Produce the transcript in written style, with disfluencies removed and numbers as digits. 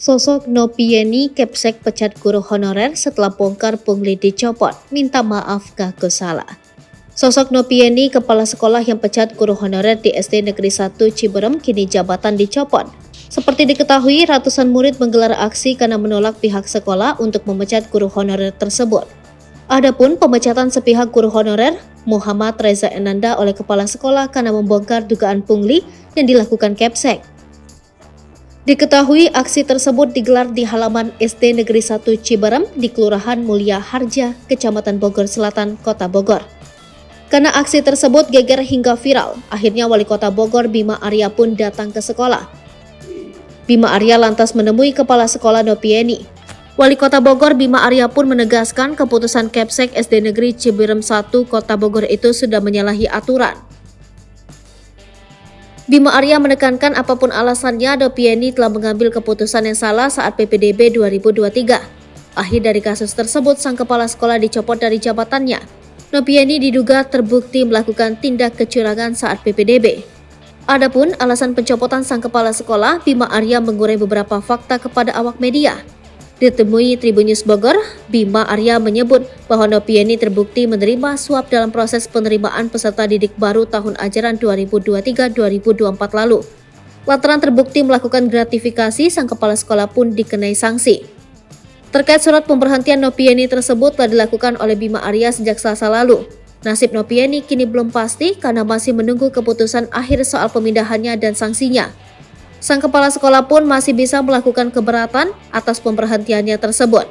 Sosok Nopieni Kepsek pecat guru honorer setelah bongkar pungli dicopot, minta maaf ngaku salah. Sosok Nopieni, kepala sekolah yang pecat guru honorer di SD Negeri 1 Ciberem, kini jabatan dicopot. Seperti diketahui, ratusan murid menggelar aksi karena menolak pihak sekolah untuk memecat guru honorer tersebut. Adapun pemecatan sepihak guru honorer, Muhammad Reza Enanda, oleh kepala sekolah karena membongkar dugaan pungli yang dilakukan Kepsek. Diketahui aksi tersebut digelar di halaman SD Negeri 1 Ciberem di Kelurahan Mulia Harja, Kecamatan Bogor Selatan, Kota Bogor. Karena aksi tersebut geger hingga viral, akhirnya Wali Kota Bogor Bima Arya pun datang ke sekolah. Bima Arya lantas menemui kepala sekolah Nopieni. Wali Kota Bogor Bima Arya pun menegaskan keputusan Kepsek SD Negeri Ciberem 1 Kota Bogor itu sudah menyalahi aturan. Bima Arya menekankan apapun alasannya, Nopieni telah mengambil keputusan yang salah saat PPDB 2023. Akhir dari kasus tersebut, sang kepala sekolah dicopot dari jabatannya. Nopieni diduga terbukti melakukan tindak kecurangan saat PPDB. Adapun alasan pencopotan sang kepala sekolah, Bima Arya mengurai beberapa fakta kepada awak media. Ditemui Tribun News Bogor, Bima Arya menyebut bahwa Nopieni terbukti menerima suap dalam proses penerimaan peserta didik baru tahun ajaran 2023-2024 lalu. Lantaran terbukti melakukan gratifikasi, sang kepala sekolah pun dikenai sanksi. Terkait surat pemberhentian Nopieni tersebut telah dilakukan oleh Bima Arya sejak Selasa lalu. Nasib Nopieni kini belum pasti karena masih menunggu keputusan akhir soal pemindahannya dan sanksinya. Sang kepala sekolah pun masih bisa melakukan keberatan atas pemberhentiannya tersebut.